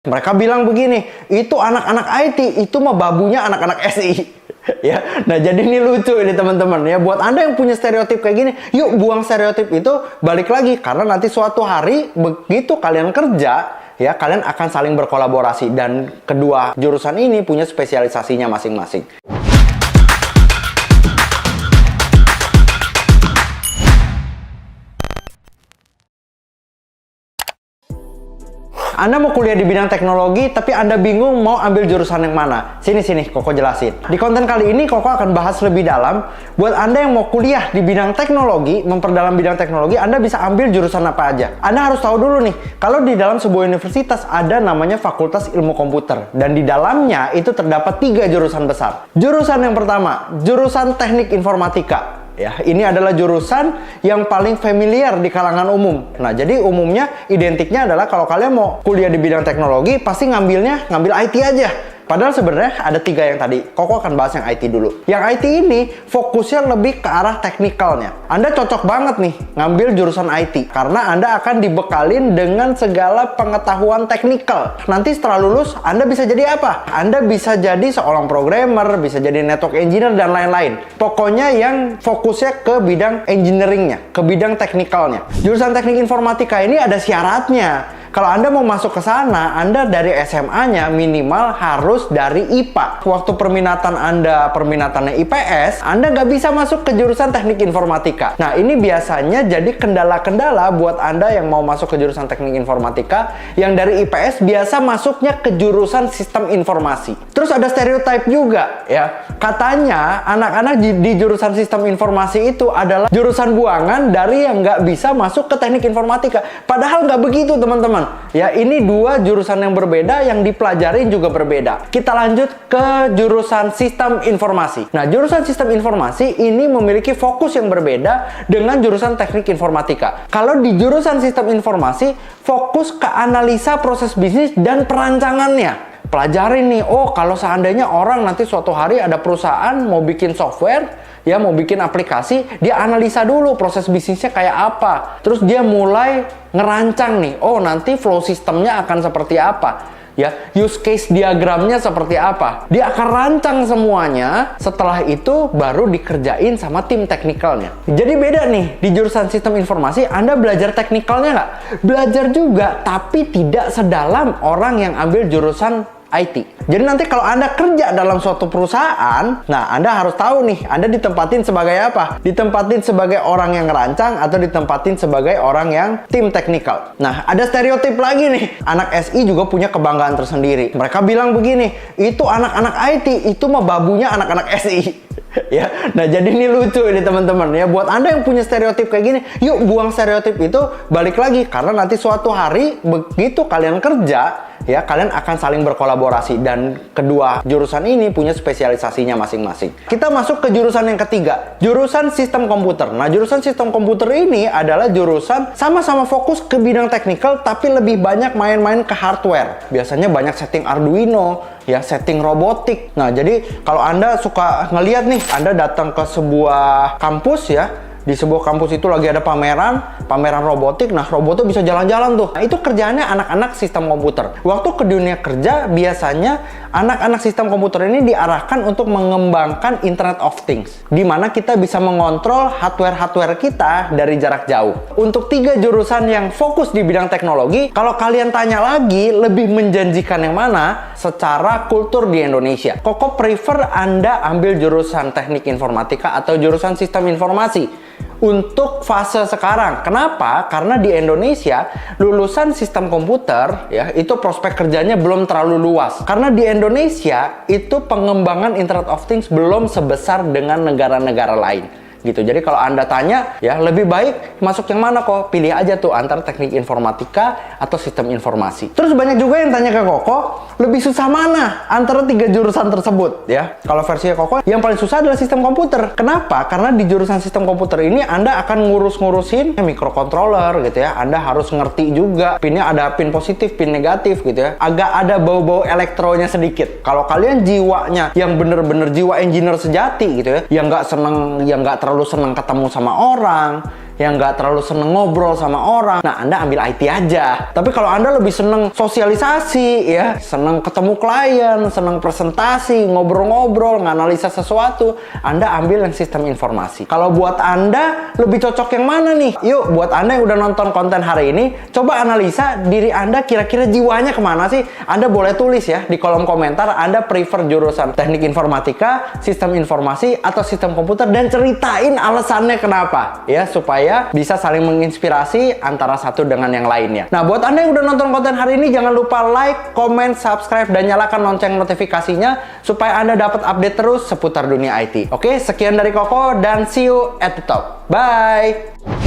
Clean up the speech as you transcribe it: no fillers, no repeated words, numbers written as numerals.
Mereka bilang begini, itu anak-anak IT, itu mah babunya anak-anak SI. Ya, nah jadi ini lucu ini teman-teman ya. Buat Anda yang punya stereotip kayak gini, yuk buang stereotip itu, balik lagi. Karena nanti suatu hari, begitu kalian kerja, ya kalian akan saling berkolaborasi. Dan kedua jurusan ini punya spesialisasinya masing-masing. Anda mau kuliah di bidang teknologi, tapi Anda bingung mau ambil jurusan yang mana. Sini, Koko jelasin. Di konten kali ini, Koko akan bahas lebih dalam. Buat Anda yang mau kuliah di bidang teknologi, memperdalam bidang teknologi, Anda bisa ambil jurusan apa aja. Anda harus tahu dulu nih, kalau di dalam sebuah universitas ada namanya Fakultas Ilmu Komputer. Dan di dalamnya itu terdapat 3 jurusan besar. Jurusan yang pertama, jurusan Teknik Informatika. Ya, ini adalah jurusan yang paling familiar di kalangan umum. Nah, jadi umumnya identiknya adalah kalau kalian mau kuliah di bidang teknologi, pasti ngambil IT aja. Padahal sebenarnya ada 3 yang tadi. Koko akan bahas yang IT dulu. Yang IT ini fokusnya lebih ke arah teknikalnya. Anda cocok banget nih ngambil jurusan IT. Karena Anda akan dibekalin dengan segala pengetahuan teknikal. Nanti setelah lulus, Anda bisa jadi apa? Anda bisa jadi seorang programmer, bisa jadi network engineer, dan lain-lain. Pokoknya yang fokusnya ke bidang engineeringnya, ke bidang teknikalnya. Jurusan Teknik Informatika ini ada syaratnya. Kalau Anda mau masuk ke sana, Anda dari SMA-nya minimal harus dari IPA. Waktu perminatannya IPS, Anda nggak bisa masuk ke jurusan Teknik Informatika. Nah, ini biasanya jadi kendala-kendala buat Anda yang mau masuk ke jurusan Teknik Informatika, yang dari IPS biasa masuknya ke jurusan Sistem Informasi. Terus ada stereotype juga, ya. Katanya anak-anak di jurusan Sistem Informasi itu adalah jurusan buangan dari yang nggak bisa masuk ke Teknik Informatika. Padahal nggak begitu, teman-teman. Ya, ini 2 jurusan yang berbeda, yang dipelajarin juga berbeda. Kita lanjut ke jurusan Sistem Informasi. Nah, jurusan Sistem Informasi ini memiliki fokus yang berbeda dengan jurusan Teknik Informatika. Kalau di jurusan Sistem Informasi, fokus ke analisa proses bisnis dan perancangannya. Pelajarin nih, oh kalau seandainya orang nanti suatu hari ada perusahaan mau bikin software, ya mau bikin aplikasi, dia analisa dulu proses bisnisnya kayak apa. Terus dia mulai ngerancang nih, oh nanti flow sistemnya akan seperti apa. Ya, use case diagramnya seperti apa. Dia akan rancang semuanya, setelah itu baru dikerjain sama tim teknikalnya. Jadi beda nih, di jurusan Sistem Informasi Anda belajar teknikalnya nggak? Belajar juga, tapi tidak sedalam orang yang ambil jurusan IT. Jadi nanti kalau Anda kerja dalam suatu perusahaan, nah Anda harus tahu nih, Anda ditempatin sebagai apa? Ditempatin sebagai orang yang ngerancang atau ditempatin sebagai orang yang tim teknikal. Nah, ada stereotip lagi nih. Anak SI juga punya kebanggaan tersendiri. Mereka bilang begini, itu anak-anak IT, itu mah babunya anak-anak SI. Ya, nah jadi ini lucu ini teman-teman ya. Buat Anda yang punya stereotip kayak gini, yuk buang stereotip itu, balik lagi. Karena nanti suatu hari begitu kalian kerja, ya kalian akan saling berkolaborasi. Dan kedua jurusan ini punya spesialisasinya masing-masing. Kita masuk ke jurusan yang ketiga, jurusan Sistem Komputer. Nah, jurusan Sistem Komputer ini adalah jurusan sama-sama fokus ke bidang teknikal, tapi lebih banyak main-main ke hardware. Biasanya banyak setting Arduino, ya setting robotik. Nah, jadi kalau Anda suka ngeliat nih, Anda datang ke sebuah kampus ya, di sebuah kampus itu lagi ada pameran robotik. Nah, robotnya bisa jalan-jalan tuh. Nah, itu kerjaannya anak-anak sistem komputer. Waktu ke dunia kerja, biasanya anak-anak sistem komputer ini diarahkan untuk mengembangkan Internet of Things, di mana kita bisa mengontrol hardware-hardware kita dari jarak jauh. Untuk 3 jurusan yang fokus di bidang teknologi, kalau kalian tanya lagi, lebih menjanjikan yang mana secara kultur di Indonesia? Koko prefer Anda ambil jurusan Teknik Informatika atau jurusan Sistem Informasi untuk fase sekarang. Kenapa? Karena di Indonesia lulusan sistem komputer ya itu prospek kerjanya belum terlalu luas. Karena di Indonesia itu pengembangan Internet of Things belum sebesar dengan negara-negara lain. Gitu. Jadi kalau Anda tanya, ya lebih baik masuk yang mana kok? Pilih aja tuh antara Teknik Informatika atau Sistem Informasi. Terus banyak juga yang tanya ke Koko, lebih susah mana antara 3 jurusan tersebut? Ya, kalau versinya Koko, yang paling susah adalah Sistem Komputer. Kenapa? Karena di jurusan Sistem Komputer ini Anda akan ngurus-ngurusin microcontroller gitu ya. Anda harus ngerti juga pinnya ada pin positif, pin negatif gitu ya. Agak ada bau-bau elektronya sedikit. Kalau kalian jiwanya yang bener-bener jiwa engineer sejati gitu ya, yang nggak terlalu senang ketemu sama orang, yang nggak terlalu seneng ngobrol sama orang, nah Anda ambil IT aja. Tapi kalau Anda lebih seneng sosialisasi, ya, seneng ketemu klien, seneng presentasi, ngobrol-ngobrol, nganalisa sesuatu, Anda ambil yang sistem informasi. Kalau buat Anda lebih cocok yang mana nih? Yuk, buat Anda yang udah nonton konten hari ini, coba analisa diri Anda kira-kira jiwanya kemana sih? Anda boleh tulis ya di kolom komentar, Anda prefer jurusan teknik informatika, sistem informasi, atau sistem komputer, dan ceritain alasannya kenapa, ya, supaya bisa saling menginspirasi antara satu dengan yang lainnya. Nah, buat Anda yang udah nonton konten hari ini, jangan lupa like, comment, subscribe, dan nyalakan lonceng notifikasinya supaya Anda dapat update terus seputar dunia IT. Oke, sekian dari Koko dan see you at the top. Bye!